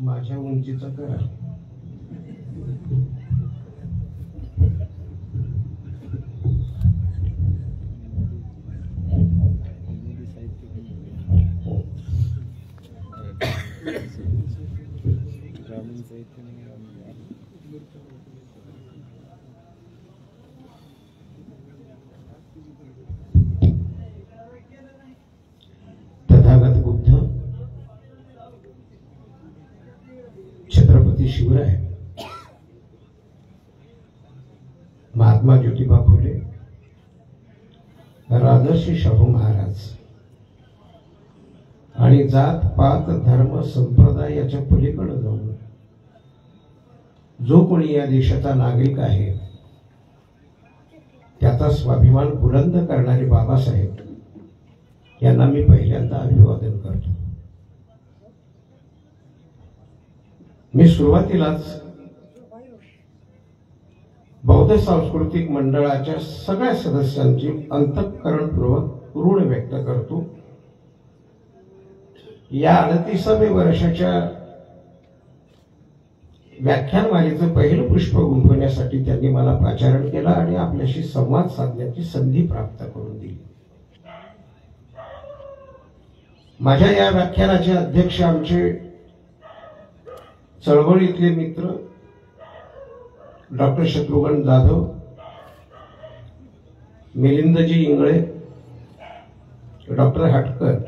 माझ्या उंचीचा करा. तथागत बुद्ध, छत्रपती शिवराय, महात्मा ज्योतिबा फुले, राजर्षी शाहू महाराज आणि जात पात धर्म संप्रदाय याच्या पलीकडे जाऊन जो कोणी या देशाचा नागरिक आहे त्याचा स्वाभिमान बुलंद करणारे बाबासाहेब यांना मी पहिल्यांदा अभिवादन करतो. मी सुरुवातीलाच बौद्ध सांस्कृतिक मंडळाच्या सगळ्या सदस्यांची अंतःकरणपूर्वक ऋण व्यक्त करतो. या 38व्या वर्षाच्या व्याख्यानमालेचं पहिलं पुष्प गुंफवण्यासाठी त्यांनी मला पाचारण केलं आणि आपल्याशी संवाद साधण्याची संधी प्राप्त करून दिली. माझ्या या व्याख्यानाचे अध्यक्ष आमचे चळवळीतले मित्र डॉक्टर शत्रुघ्न जाधव, मिलिंदजी इंगळे, डॉक्टर हटकर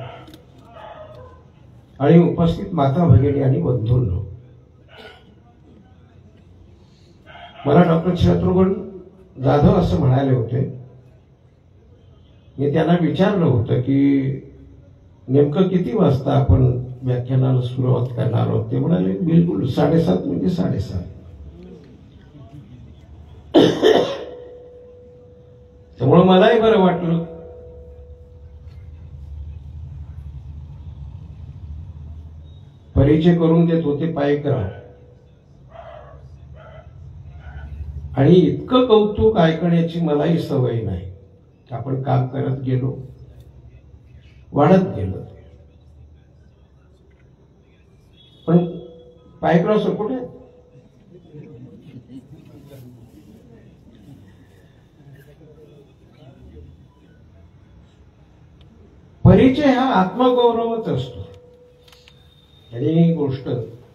आणि उपस्थित माता भगिनी आणि बंधूंनो, मला डॉक्टर शत्रुघ्न जाधव असं म्हणाले होते. मी त्यांना विचारलं होतं की नेमकं किती वाजता आपण व्याख्यानाला सुरुवात करणार आहोत. ते म्हणाले बिलकुल 7:30 म्हणजे 7:30. त्यामुळे मलाही बरं वाटलं. परिचय करून देत होते पायकराव आणि इतकं कौतुक ऐकण्याची मलाही सवय नाही. आपण काम करत गेलो, वाढत गेलो. पण पायकराव सर कुठे? परिचय हा आत्मगौरवच असतो आणि ही गोष्ट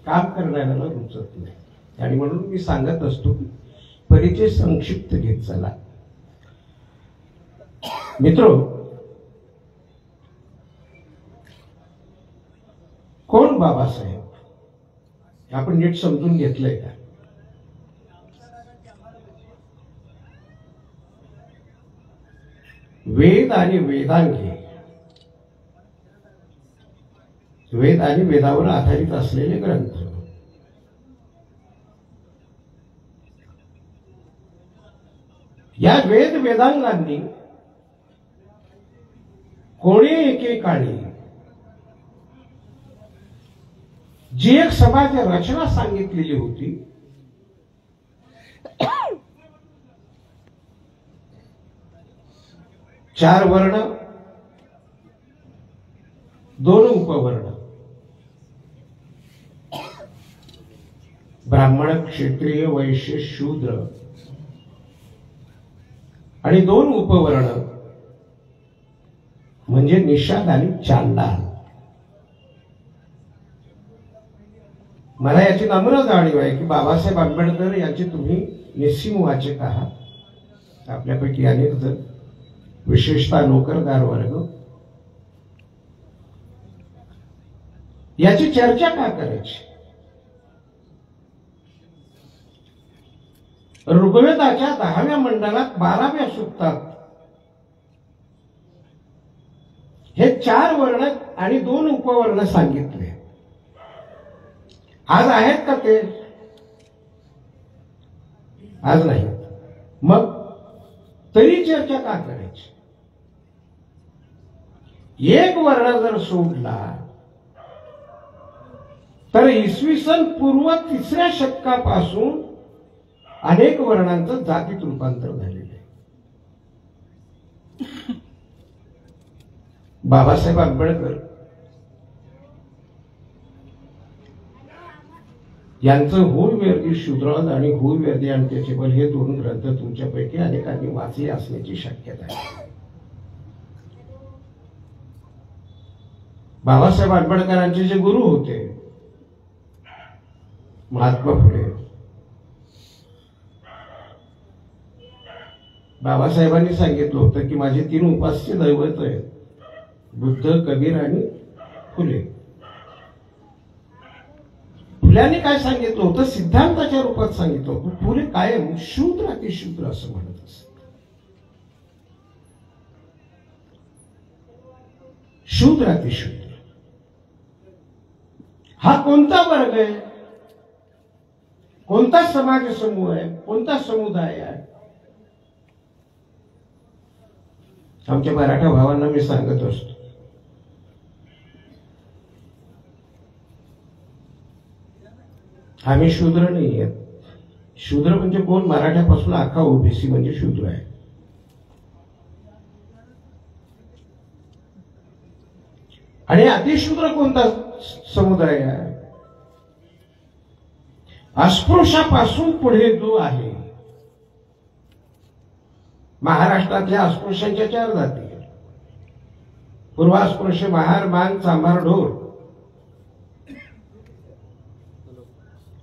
काम करणाऱ्याला रुचत नाही. आणि म्हणून मी सांगत असतो की परिचय संक्षिप्त घेत चला. मित्रो, कोण बाबासाहेब आपण नीट समजून घेतलंय का? वेद आणि वेदांगे, वेद आणि वेदावर आधारित असलेले ग्रंथ, या वेद वेदांगांनी कोणी एकेकाळी जी एक समाज रचना सांगितलेली होती, चार वर्ण, 2 उपवर्ण, ब्राह्मण, क्षत्रिय, वैश्य, शूद्र आणि 2 उपवर्ण म्हणजे निषाद आणि चांडाल. मला याची नम्र जाणीव आहे की बाबासाहेब आंबेडकर यांचे तुम्ही निस्सीम वाचक आहात. आपल्यापैकी अनेक जण, विशेषतः नोकरदार वर्ग, याची चर्चा का करायची? ऋग्वेदाच्या 10व्या मंडलात 12व्या सूक्तात हे 4 वर्ण आणि 2 उपवर्ण सांगितले. आज आहेत का ते? आज नाही. मग तरी चर्चा का करायची? एक वर्ण जर सोडला तर इसवी सन पूर्व 3ऱ्या शतकापासून अनेक वर्णांचं जातीत रूपांतर झालेलं आहे. बाबासाहेब आंबेडकर यांचं हूल वी आर दी शूद्राज आणि हूल वी आर दी अनटचेबल हे दोन ग्रंथ तुमच्यापैकी अनेकांनी वाचले असण्याची शक्यता आहे. बाबासाहेब आंबेडकरांचे जे गुरु होते महात्मा फुले, बाबासाहेबांनी सांगितलं होतं की माझे 3 उपास्य दैवत आहेत, बुद्ध, कबीर आणि फुले. फुल्यांनी काय सांगितलं होतं? सिद्धांताच्या रूपात सांगितलं होतं. फुले कायम शूद्र अतिशूद्र असं म्हणत असत. शूद्र अतिशूद्र हा कोणता वर्ग आहे, कोणता समाज समूह आहे, कोणता समुदाय आहे? आमच्या मराठा भावांना मी सांगत असतो, आम्ही शूद्र नाही आहेत. शूद्र म्हणजे कोण? मराठ्यापासून अख्खा ओबीसी म्हणजे शूद्र आहे. आणि अतिशूद्र कोणता समुदाय आहे? अस्पृश्यापासून पुढे जो आहे. महाराष्ट्रातल्या अस्पृश्यांच्या 4 जाती: पूर्वास्पृश्य, महार, मांग, चांभार, ढोर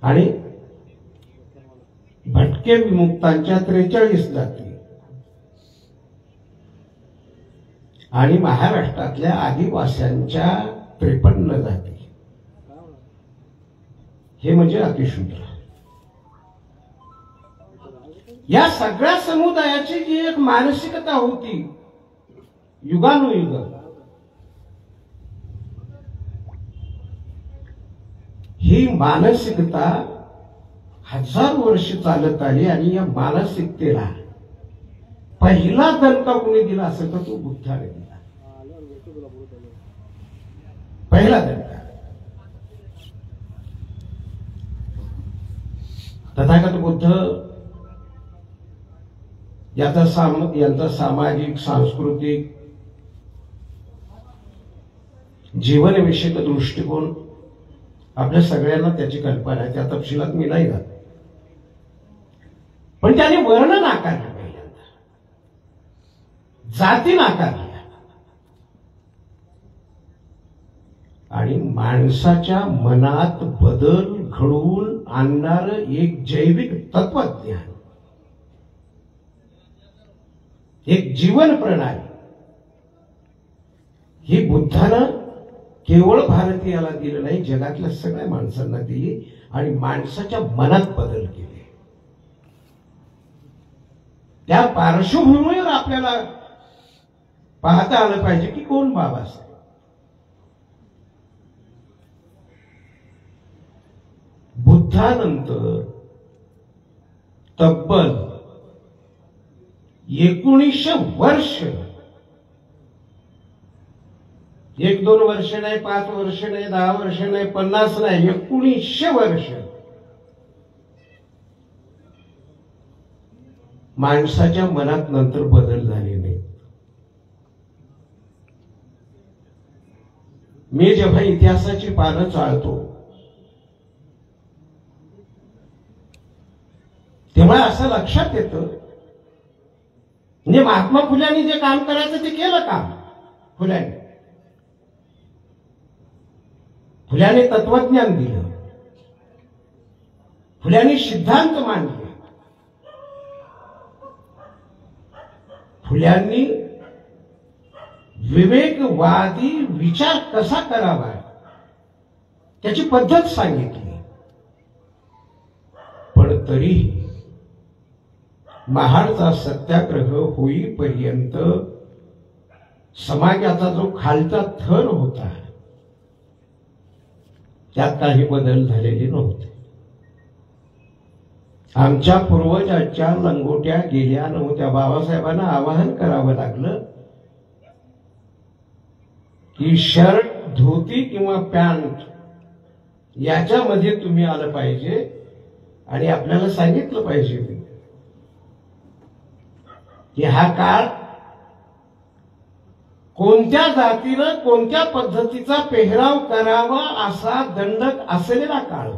आणि भटके विमुक्तांच्या 43 जाती आणि महाराष्ट्रातल्या आदिवास्यांच्या 53 जाती. हे म्हणजे अतिशूद्र. या सगळ्या समुदायाची जी एक मानसिकता होती युगानुयुग, ही मानसिकता 1000 वर्ष चालत आली. आणि या मानसिकतेला पहिला दणका कोणी दिला असेल तर तो बुद्धाने दिला. पहिला दणका. तथागत बुद्ध यांचा सामाजिक, सांस्कृतिक, जीवनविषयक दृष्टिकोन आपल्या सगळ्यांना त्याची कल्पना आहे. त्या तपशिलात मी नाही जात. पण त्याने वर्ण नाकारलं, पहिल्यांदा जाती नाकारल्या आणि माणसाच्या मनात बदल घडवून आणणार एक जैविक तत्वज्ञान, एक जीवन प्रणाली, ही बुद्धानं केवळ भारतीयाला दिलं नाही, जगातल्या सगळ्या माणसांना दिली आणि माणसाच्या मनात बदल केले. त्या पार्श्वभूमीवर आपल्याला पाहता आलं पाहिजे की कोण बाबासाहेब. बुद्धानंतर तब्बल 1900 वर्ष, 1-2 वर्ष नाही, 5 वर्ष नाही, 10 वर्ष नाही, 50 नाही, 1900 वर्ष माणसाच्या मनात नंतर बदल झाले नाही. मी जेव्हा इतिहासाची पानं चाळतो तेव्हा असं लक्षात येतं, म्हणजे महात्मा फुल्यांनी जे काम करायचं ते केलं काम. फुल्यांनी तत्वज्ञान दिलं, फुल्यांनी सिद्धांत मांडले, फुल्यांनी विवेकवादी विचार कसा करावा त्याची पद्धत सांगितली. पण तरीही महाडचा सत्याग्रह होईपर्यंत समाजाचा जो खालचा थर होता त्यात काही बदल झालेले नव्हते. आमच्या पूर्वजांच्या लंगोट्या गेल्या नव्हत्या. बाबासाहेबांना आवाहन करावं लागलं की शर्ट, धोती किंवा पॅन्ट याच्यामध्ये तुम्ही आलं पाहिजे आणि आपल्याला सांगितलं पाहिजे की हा काळ कोणत्या जातीनं कोणत्या पद्धतीचा पेहराव करावा असा दंडक असलेला काळ.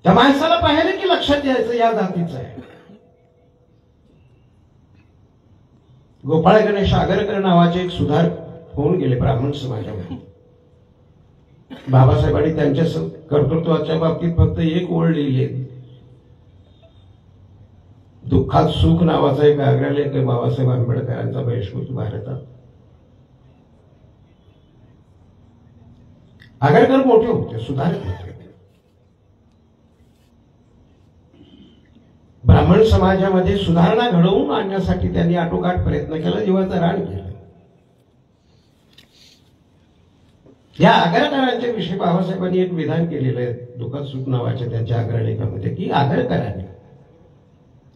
त्या माणसाला पाहिलं की लक्षात यायचं या जातीचं आहे. गोपाळ गणेश आगरकर नावाचे एक सुधारक होऊन गेले ब्राह्मण समाजामध्ये. बाबासाहेबांनी त्यांच्या कर्तृत्वाच्या बाबतीत फक्त एक ओळ लिहिली, दुःखात सुख नावाचा एक आग्रहलेख बाबासाहेब आंबेडकरांचा बहिष्कृत भारतात. आगरकर मोठे होते, सुधारक होते. ब्राह्मण समाजामध्ये सुधारणा घडवून आणण्यासाठी त्यांनी आटोकाट प्रयत्न केला, जीवाचं रान केलं. या आगरकरांच्या विषयी बाबासाहेबांनी एक विधान केलेलं आहे दुःखात सुख नावाच्या त्यांच्या आग्रहलेखामध्ये, की आगरकरांनी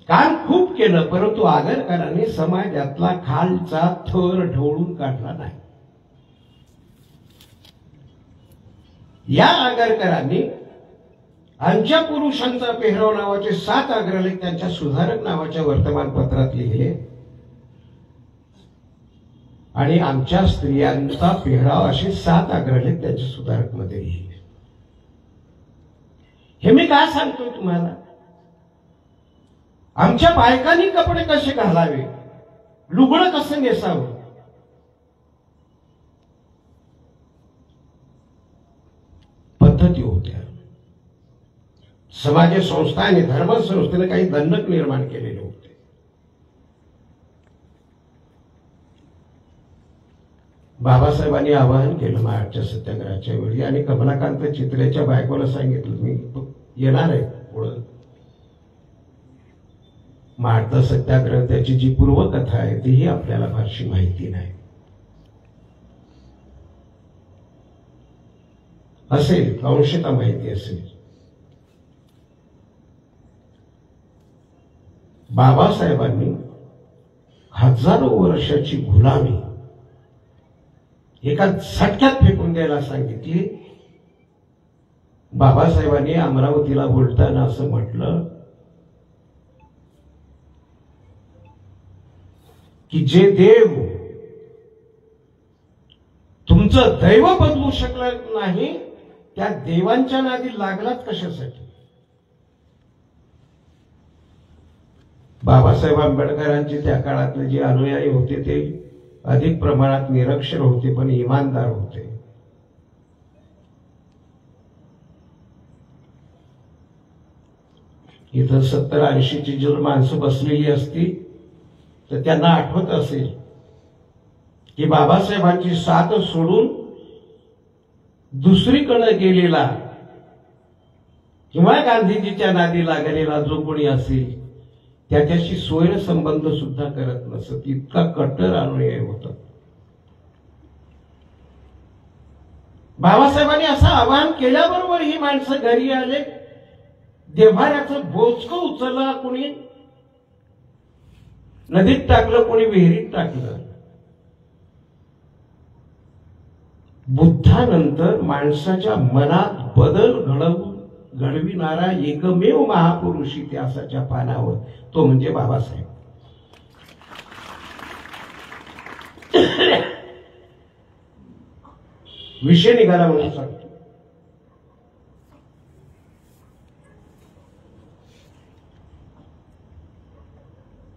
काम खूप केलं परंतु आगरकरांनी समाजातला खालचा थर ढवळून काढला नाही. या आगरकरांनी आमच्या पुरुषांचा पेहराव नावाचे 7 आग्रहलेख त्यांच्या सुधारक नावाच्या वर्तमानपत्रात लिहिले आणि आमच्या स्त्रियांचा पेहराव असे 7 आग्रहलेख त्यांच्या सुधारक मध्ये लिहिले. हे मी काय सांगतोय तुम्हाला, आमच्या बायकांनी कपडे कसे घालावे, लुगडं कसं नेसावं, पद्धती होत्या. समाज संस्था आणि धर्मसंस्थेने काही दंडक निर्माण केलेले होते. बाबासाहेबांनी आवाहन केलं महाराष्ट्र सत्याग्रहाच्या वेळी आणि कमलाकांत चित्रेच्या बायकोला सांगितलं मी येणार आहे पुढं. महाराष्ट्र सत्याग्रह त्याची जी पूर्वकथा आहे तीही आपल्याला फारशी माहिती नाही. असेल अंशतः माहिती असेल. बाबासाहेबांनी हजारो वर्षाची गुलामी एका झटक्यात फेकून द्यायला सांगितली. बाबासाहेबांनी अमरावतीला बोलताना असं म्हटलं की जे देव तुमचं दैव बदलू शकलं नाही त्या देवांच्या नादी लागलाच कशासाठी. बाबासाहेब आंबेडकरांचे त्या काळातले जे अनुयायी होते ते अधिक प्रमाणात निरक्षर होते पण इमानदार होते. इथं 70-80ची जर माणसं बसलेली असती तर त्यांना आठवत असेल की बाबासाहेबांची साथ सोडून दुसरीकडे गेलेला किंवा गांधीजीच्या नादी लागलेला जो कोणी असेल त्याच्याशी स्वैर संबंध सुद्धा करत नसत, इतका कट्टर अनुयायी होता. बाबासाहेबांनी असं आवाहन केल्याबरोबर ही माणसं घरी आले. देव्हाऱ्याचं बोचकं उचललं, कोणी नदीत टाकलं, कोणी विहिरीत टाकलं. बुद्धानंतर माणसाच्या मनात बदल घडविणारा एकमेव महापुरुष इतिहासाच्या पानावर तो म्हणजे बाबासाहेब. विषय निघाला म्हणून सांगतो.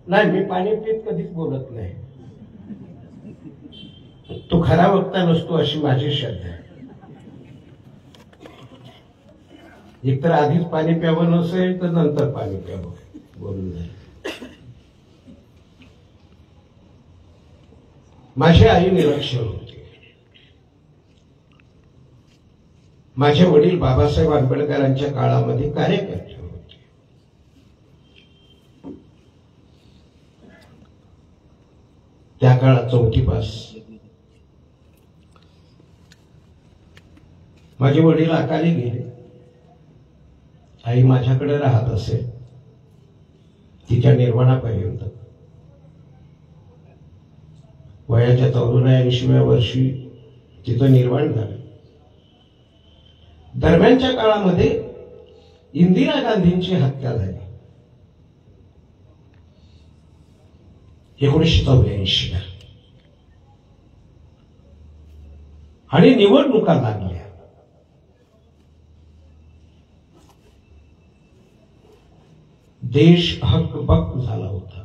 नाही, मी पाणी पीत कधीच बोलत नाही. तो खरा वक्ता नसतो अशी माझी श्रद्धा आहे. एकतर आधीच पाणी प्यावं नसेल तर नंतर पाणी प्यावं, बोलून नाही. माझी आई निरक्षर होती. माझे वडील बाबासाहेब आंबेडकरांच्या काळामध्ये कार्यकर्ते होते. त्या काळात 4थी पास. माझे वडील अकाली गेले. आई माझ्याकडे राहत असेल तिच्या निर्वाणापर्यंत. वयाच्या 84व्या वर्षी तिचं निर्वाण झालं. दरम्यानच्या काळामध्ये इंदिरा गांधींची हत्या झाली. 1984ला आणि निवडणुका लागल्या. देश हक्कबक्क झाला होता,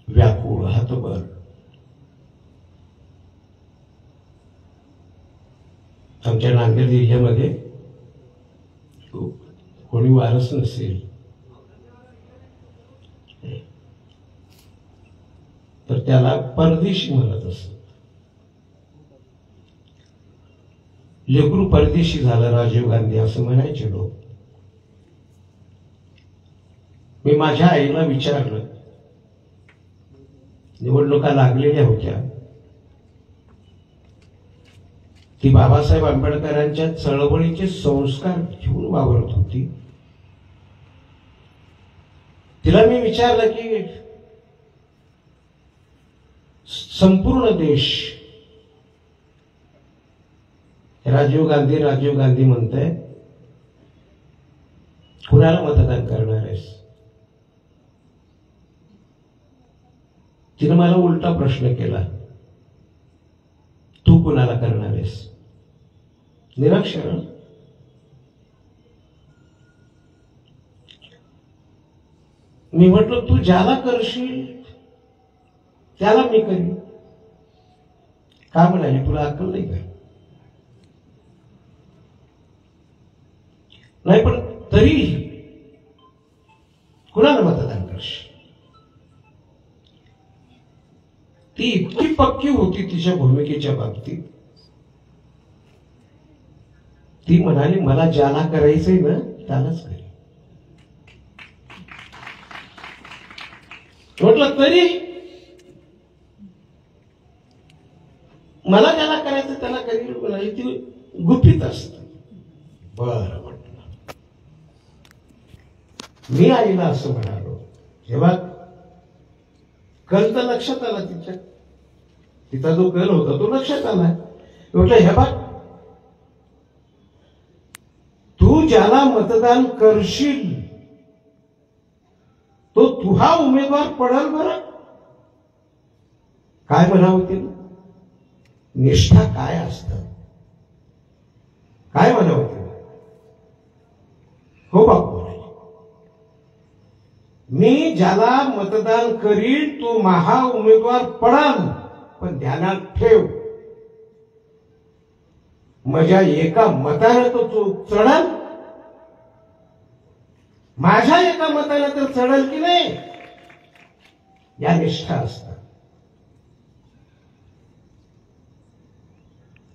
व्याकुळ, हतबल. आमच्या नांदेड जिल्ह्यामध्ये कोणी वारस नसेल तर त्याला परदेशी म्हणत असत. लेकरू परदेशी झालं राजीव गांधी असं म्हणायचे लोक. मी माझ्या आईला विचारलं, निवडणुका लागलेल्या होत्या, ती बाबासाहेब आंबेडकरांच्या चळवळीचे संस्कार घेऊन वावरत होती. तिला मी विचारलं की संपूर्ण देश राजीव गांधी म्हणतंय, कुणाला मतदान करणार आहेस? तिने मला उलटा प्रश्न केला, तू कुणाला करणार आहेस? निरक्षर. मी म्हटलं, तू ज्याला करशील त्याला मी करीन. का म्हणाली, तुला अक्कल नाही का? नाही, पण तरी कुणाला मतदान करशील? ती इतकी पक्की होती तिच्या भूमिकेच्या बाबतीत. ती म्हणाली, मला ज्याला करायचंय ना त्यालाच करेन. म्हटलं, तरी मला ज्याला करायचं त्याला करेल म्हणाली. ती गुपित असत. बरं म्हटलं. मी आईला असं म्हणालो, जेव्हा कल तर लक्षात आला, तिचा जो कल होता तो लक्षात आला. म्हटलं, हे बघ, तू ज्याला मतदान करशील तो तुझा उमेदवार पडेल. बरं, काय म्हणावं तिला? निष्ठा काय असतं, काय म्हणावं तिला? हो बापू, मी ज्याला मतदान करील तो महा उमेदवार पडाल, पण ध्यानात ठेव, माझ्या एका मताने तो चढल, माझ्या एका मताने तर चढल की नाही, या निष्ठा असतात.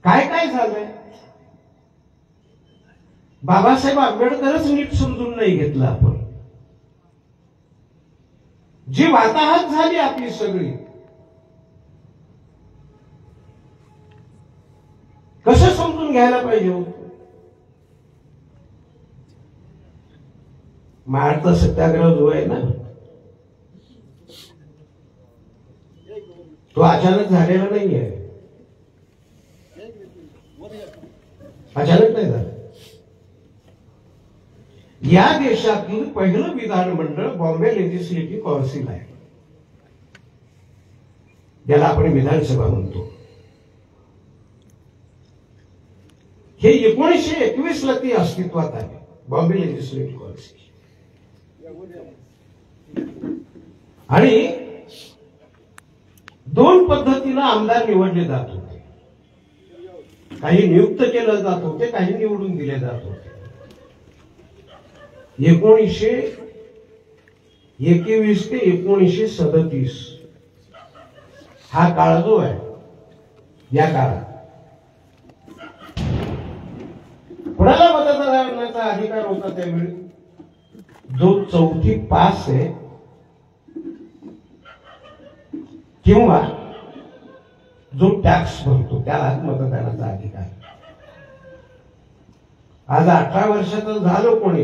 काय काय झालंय? बाबासाहेब आंबेडकरच नीट समजून नाही घेतलं आपण. जी वाताहत झाली आपली सगळी, कसं समजून घ्यायला पाहिजे होतं? माळचा सत्याग्रह जो आहे ना, तो अचानक झालेला नाहीये. अचानक नाही झालं. या देशातील पहिलं विधानमंडळ बॉम्बे लेजिस्लेटिव्ह काउन्सिल आहे, ज्याला आपण विधानसभा म्हणतो. हे 1921 ला ती अस्तित्वात आहे, बॉम्बे लेजिस्लेटिव्ह काउन्सिल. आणि दोन पद्धतीनं आमदार निवडले जात होते. काही नियुक्त केलं जात होते, काही निवडून दिले जात होते. 1921 ते 1937 हा काळ जो आहे, या काळात कोणाला मतदानाचा अधिकार होता त्यावेळी? जो 4थी पास आहे किंवा जो टॅक्स भरतो त्याला मतदानाचा अधिकार. आज 18 वर्षाचं झालं कोणी,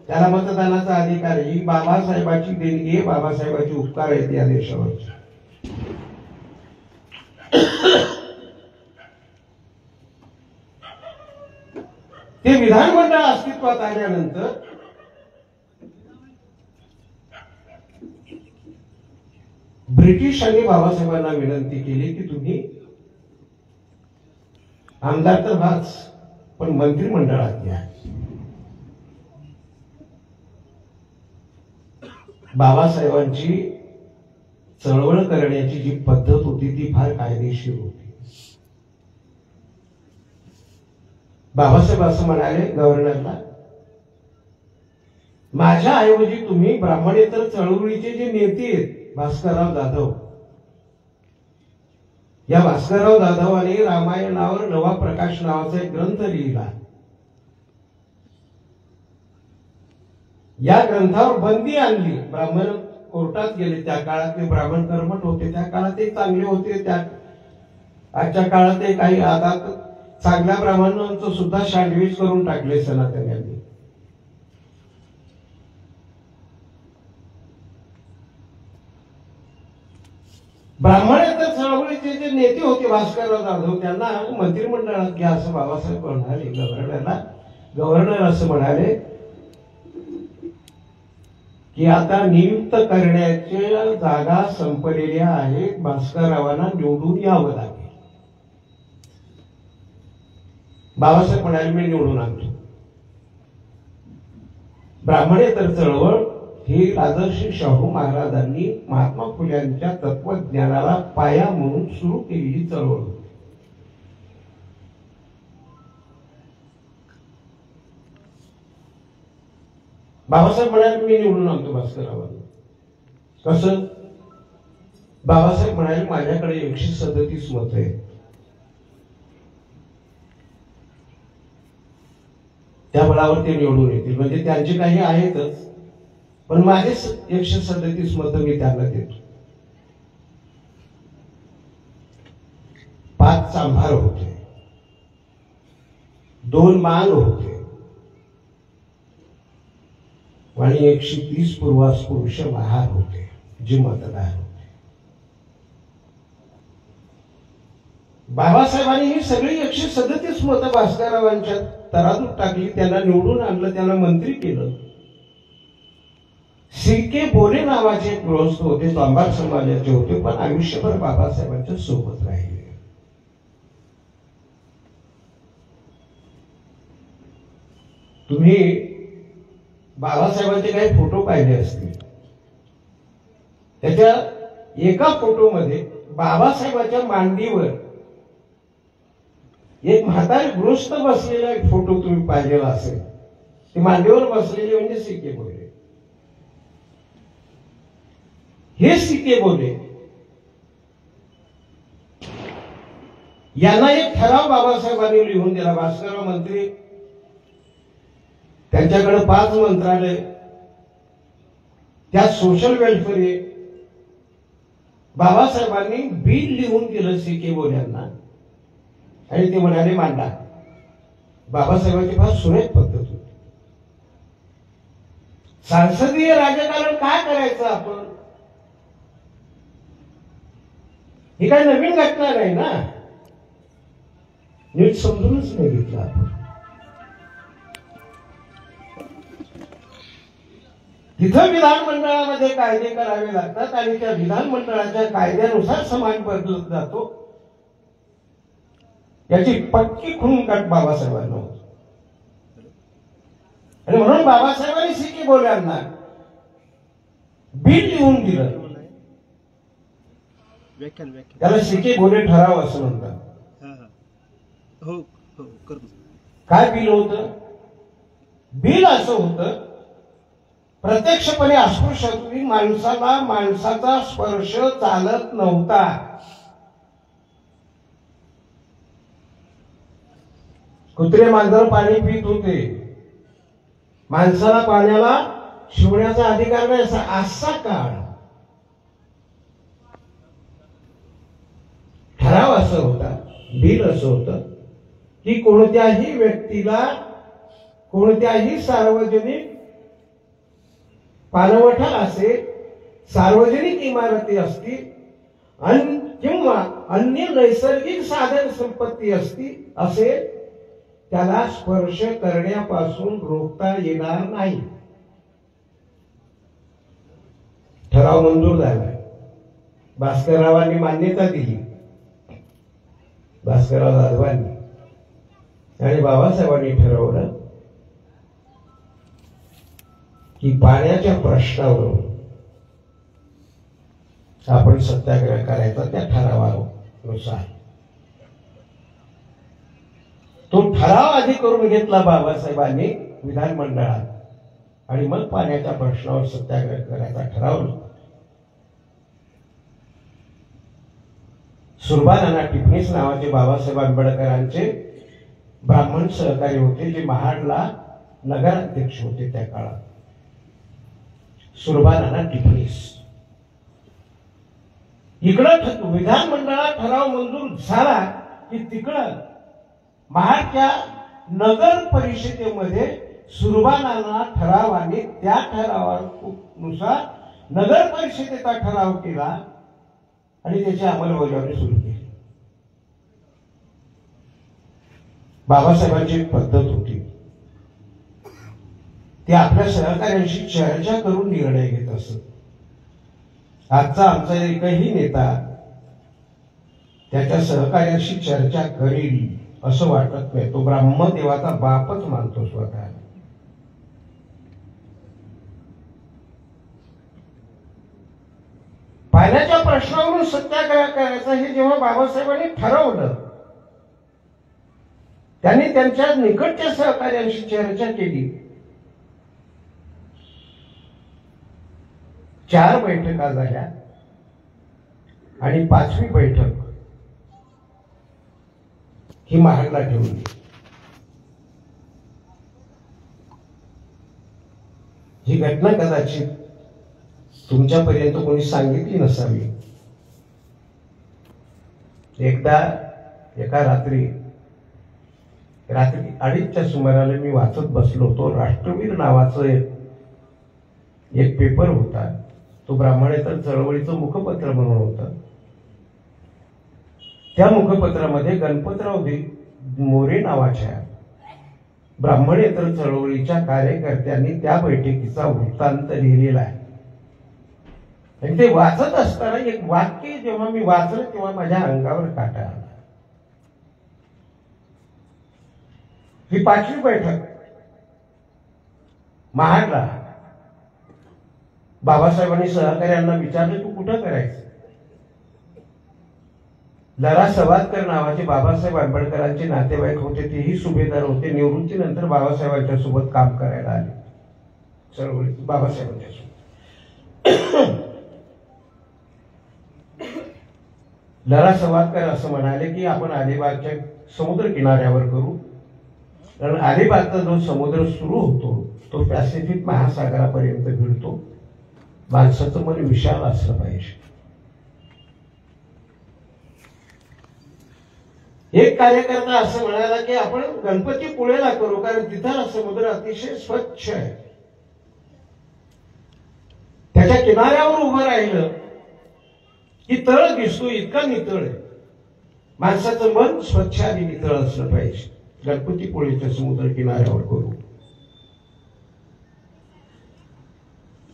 त्याला मतदानाचा अधिकार. ही बाबासाहेबाची देणगी आहे, बाबासाहेबाचे उपकार आहेत या देशावरचे. ते विधानमंडळ अस्तित्वात आल्यानंतर ब्रिटिशांनी बाबासाहेबांना विनंती केली की तुम्ही आमदार तर व्हाच, पण मंत्रिमंडळात या. बाबासाहेबांची चळवळ करण्याची जी पद्धत होती ती फार कायदेशीर होती. बाबासाहेब असं म्हणाले गव्हर्नरला, माझ्या ऐवजी तुम्ही ब्राह्मणेतर चळवळीचे जे नेते आहेत भास्करराव जाधव, या भास्करराव जाधवांनी रामायणावर नवा प्रकाश नावाचा एक ग्रंथ लिहिला. या ग्रंथावर बंदी आणली. ब्राह्मण कोर्टात गेले. त्या काळात ते ब्राह्मण कर्मठ होते, त्या काळात ते चांगले होते. त्या आजच्या काळात ते काही आता चांगल्या ब्राह्मणांचं सुद्धा सँडविच करून टाकले सनातन्यांनी. ब्राह्मणेतर चळवळीचे जे नेते होते भास्करराव जाधव, त्यांना मंत्रिमंडळात घ्या असं बाबासाहेब म्हणाले गव्हर्नरला. गव्हर्नर असं म्हणाले की आता नियुक्त करण्याच्या जागा संपलेल्या आहेत, भास्कररावांना निवडून यावं लागेल. बाबासाहेब म्हणाले मी निवडून आणतो. ब्राह्मणेतर चळवळ ही राजर्षी शाहू महाराजांनी महात्मा फुल्यांच्या तत्वज्ञानाला पाया म्हणून सुरू केलेली चळवळ होती. बाबासाहेब म्हणाले मी निवडून आणतो भास्कररावांना. कसं? बाबासाहेब म्हणाले माझ्याकडे 137 मत आहेत. त्या बळावर ते निवडून येतील. म्हणजे त्यांचे काही आहेतच, पण माझे 137 मत मी त्यांना देतो. 5 चांभार होते, 2 मान होते आणि 130 पूर्वास पुरुष महार होते जे मतदार होते. बाबासाहेबांनी ही सगळी 137 मतं भास्कररावांच्या तराजूत टाकली, त्यांना निवडून आणलं, त्यांना मंत्री केलं. सी.के. बोले नावाचे एक गृहस्थ होते, चांभार समाजाचे होते, पण आयुष्यभर बाबासाहेबांच्या सोबत राहिले. तुम्ही बाबासाहेबांचे काही फोटो पाहिले असतील. त्याच्या एका फोटोमध्ये बाबासाहेबांच्या मांडीवर एक म्हातारे गृहस्थ बसलेला एक फोटो तुम्ही पाहिलेला असेल. ती मांडीवर बसलेली म्हणजे सी.के. बोले. हे सी.के. बोले यांना एक ठराव बाबासाहेबांनी लिहून दिला. भास्करराव मंत्री, त्यांच्याकडे 5 मंत्रालय, त्यात सोशल वेलफेअर. बाबासाहेबांनी बिल लिहून दिलं सी.के. बोल्यांना आणि ते म्हणाले मांडा. बाबासाहेबांची फार सुरेख पद्धत होती. संसदीय राजकारण काय करायचं आपण, ही काही नवीन घटना नाही ना. नीट समजूनच नाही घेतलं आपण. तिथं विधानमंडळामध्ये कायदे करावे लागतात आणि त्या विधानमंडळाच्या कायद्यानुसार समाज बदलत जातो. याची पक्की खुणकाट बाबासाहेबांना होती. आणि म्हणून बाबासाहेबांनी सी.के. बोल्यांना बिल लिहून दिलं. त्याला सी.के. बोले ठराव असं म्हणतात. काय बिल होतं? बिल असं होतं, प्रत्यक्षपणे अस्पृश्य माणसाला माणसाचा स्पर्श चालत नव्हता. कुत्रे मांजर पाणी पित होते, माणसाला पाण्याला शिवण्याचा अधिकार नाही. असा काळ ठराव असं होता, बिल असं होतं की कोणत्याही व्यक्तीला कोणत्याही सार्वजनिक पाणवठा असेल, सार्वजनिक इमारती असतील किंवा अन्य नैसर्गिक साधन संपत्ती असेल, त्याला स्पर्श करण्यापासून रोखता येणार नाही. ठराव मंजूर झाला. भास्कररावांनी मान्यता दिली, भास्करराव जाधवांनी, आणि बाबासाहेबांनी ठरवलं की पाण्याच्या प्रश्नावरून आपण सत्याग्रह करायचा त्या ठरावानुसार. तो ठराव आधी करून घेतला बाबासाहेबांनी विधानमंडळात आणि मग पाण्याच्या प्रश्नावर सत्याग्रह करायचा ठरवलं. सुरबानाना टिपणीस नावाचे बाबासाहेब आंबेडकरांचे ब्राह्मण सहकारी होते, जे महाडला नगराध्यक्ष होते त्या काळात. सुरबानाना टिपणीस इकडं विधानमंडळात ठराव मंजूर झाला की तिकडं महाडच्या नगर परिषदेमध्ये सुरबानाना ठरावाने त्या ठरावानुसार नगर परिषदेचा ठराव केला आणि त्याची अंमलबजावणी सुरू केली. बाबासाहेबांची एक पद्धत होती, ते आपल्या सहकार्यांशी चर्चा करून निर्णय घेत असत. आजचा आमचा एकही नेता त्याच्या सहकार्याशी चर्चा करील असं वाटत नाही. तो ब्रह्मदेवाचा बापच मानतो स्वतः. पाण्याच्या प्रश्नावरून सत्याग्रह करायचा हे जेव्हा बाबासाहेबांनी ठरवलं, त्यांनी त्यांच्या निकटच्या सहकार्यांशी चर्चा केली. 4 बैठका झाल्या आणि 5वी बैठक ही महाडला ठेवली. ही घटना कदाचित तुमच्यापर्यंत कोणी सांगितली नसावी. एकदा एका रात्री 2:30च्या सुमाराला मी वाचत बसलो होतो. राष्ट्रवीर नावाचं एक पेपर होता. तो ब्राह्मणेतर चळवळीचं मुखपत्र म्हणून होतं. त्या मुखपत्रामध्ये गणपतराव मोरे नावाच्या ब्राह्मणेतर चळवळीच्या कार्यकर्त्यांनी त्या बैठकीचा वृत्तांत लिहिलेला आहे. आणि ते वाचत असताना एक वाक्य जेव्हा मी वाचलं तेव्हा माझ्या अंगावर काटा आला. ही 5वी बैठक महाडला. बाबासाहेबांनी सहकार्यांना विचारलं, तू कुठं करायचं? लरा सवादकर नावाचे बाबासाहेब आंबेडकरांचे नातेवाईक होते, तेही सुभेदार होते. निवृत्तीनंतर बाबासाहेबांच्या सोबत काम करायला आले चळवळीत बाबासाहेबांच्या सोबत. लरा सवादकर असं म्हणाले की आपण अलिबागच्या समुद्र किनाऱ्यावर करू, कारण अलिबागचा जो समुद्र सुरू होतो तो पॅसिफिक महासागरापर्यंत भिडतो. माणसाचं मन विशाल असलं पाहिजे. एक कार्यकर्ता असं म्हणाला की आपण गणपतीपुळेला करू, कारण तिथला समुद्र अतिशय स्वच्छ आहे. त्याच्या किनाऱ्यावर उभं राहिलं की तळ दिसतो, इतका नितळ आहे. माणसाचं मन स्वच्छ आणि नितळ असलं पाहिजे. गणपतीपुळेच्या समुद्र किनाऱ्यावर करू.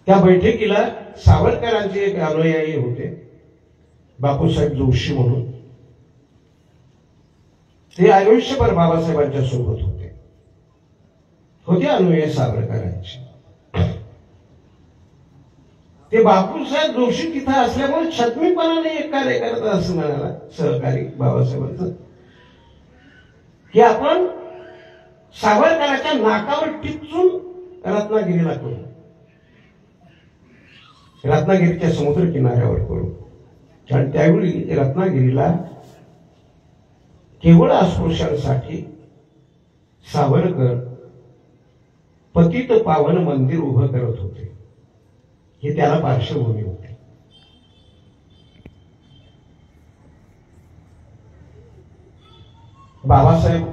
त्या बैठकीला सावरकरांचे एक अनुयायी होते, बापूसाहेब जोशी म्हणून. ते आयुष्यभर बाबासाहेबांच्या सोबत होते अनुयायी सावरकरांचे. ते बापूसाहेब जोशी तिथं असल्यामुळे छत्मीपणाने एक कार्यकर्ता असं म्हणाला, सहकारी बाबासाहेबांचं, की आपण सावरकरांच्या नाकावर टिचून रत्नागिरीला करू, रत्नागिरीच्या समुद्र किनाऱ्यावर करू. कारण त्यावेळी रत्नागिरीला केवळ अस्पृश्यांसाठी सावरकर पतित पावन मंदिर उभं करत होते. हे त्याला पार्श्वभूमी होते. बाबासाहेब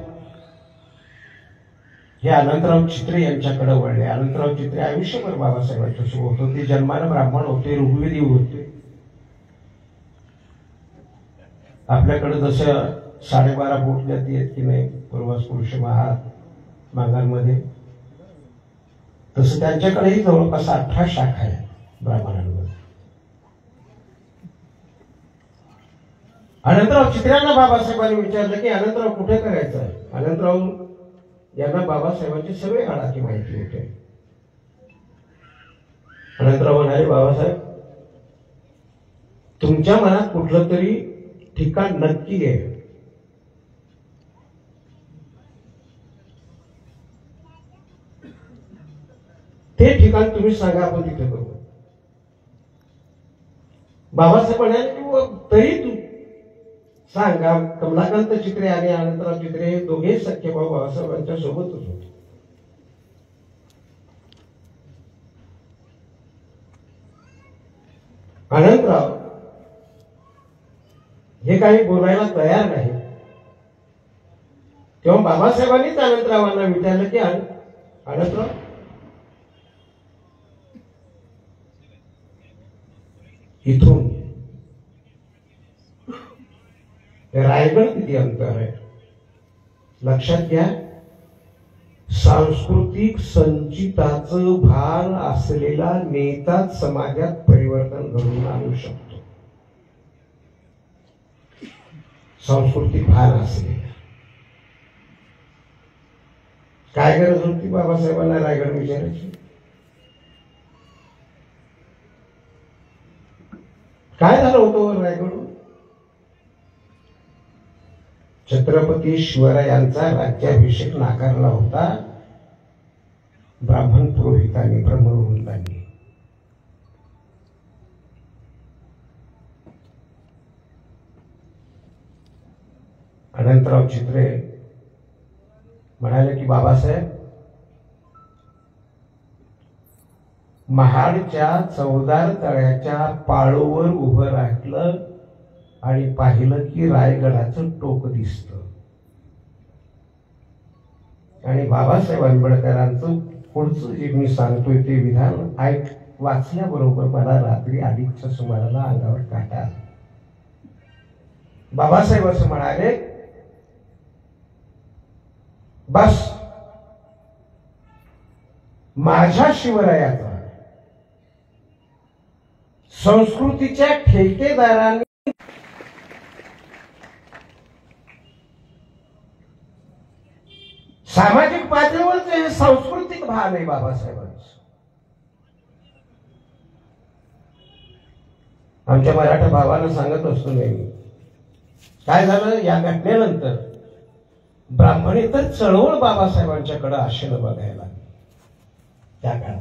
हे अनंतराव चित्रे यांच्याकडे वळले. अनंतराव चित्रे आयुष्यभर बाबासाहेबांच्या सोबत होते. जन्मानं ब्राह्मण होते, ऋग्वेदी होते. आपल्याकडे जसं 12.5 फूट जाती आहेत की नाही पूर्वास्पृश्य मागांमध्ये, तसं त्यांच्याकडेही जवळपास 18 शाखा आहेत ब्राह्मणांमध्ये. अनंतराव चित्र्यांना बाबासाहेबांनी विचारलं की अनंतराव कुठे करायचं आहे. अनंतराव यांना बाबासाहेबांची सगळे आडाची माहिती होते. अनंतराव म्हणाले, बाबासाहेब तुमच्या मनात कुठलं तरी ठिकाण नक्की आहे, ते ठिकाण तुम्ही सांगा, आपण तिथे करू. बाबासाहेब म्हणाले की तरी तू सांगा. कमलाकांत चित्रे आणि अनंतराव चित्रे हे दोघे सख्खे भाऊ बाबासाहेबांच्या सोबतच होते. अनंतराव हे काही बोलायला तयार नाही. तेव्हा बाबासाहेबांनीच अनंतरावांना विचारलं की अनंतराव इथून रायगड किती अंतर आहे. लक्षात घ्या, सांस्कृतिक संचिताचं भान असलेला नेताच समाजात परिवर्तन घडवून आणू शकतो. सांस्कृतिक भान असलेला. काय गरज होती बाबासाहेबांना रायगड विचारायची. काय झालं होतं रायगड. छत्रपती शिवरायांचा राज्याभिषेक नाकारला होता ब्राह्मण पुरोहितांनी, ब्रह्मवंतांनी. अनंतराव चित्रे म्हणाले की बाबासाहेब महाडच्या चौदार तळ्याच्या पाळोवर उभं राहिलं आणि पाहिलं की रायगडाचं टोक दिसतं. आणि बाबासाहेब आंबेडकरांचं पुढचं जे मी सांगतोय ते विधान वाचल्याबरोबर मला रात्री 2:30च्या सुमाराला अंगावर काटा आला. बाबासाहेब असं म्हणाले, बस माझ्या शिवरायाचा संस्कृतीच्या ठेकेदारांनी सामाजिक पातळीवरच हे सांस्कृतिक भान आहे बाबासाहेबांचं. आमच्या मराठा भावांना सांगत असतो नेहमी, काय झालं या घटनेनंतर ब्राह्मणेतर चळवळ बाबासाहेबांच्याकडे आशेनं बघायला त्या काळात.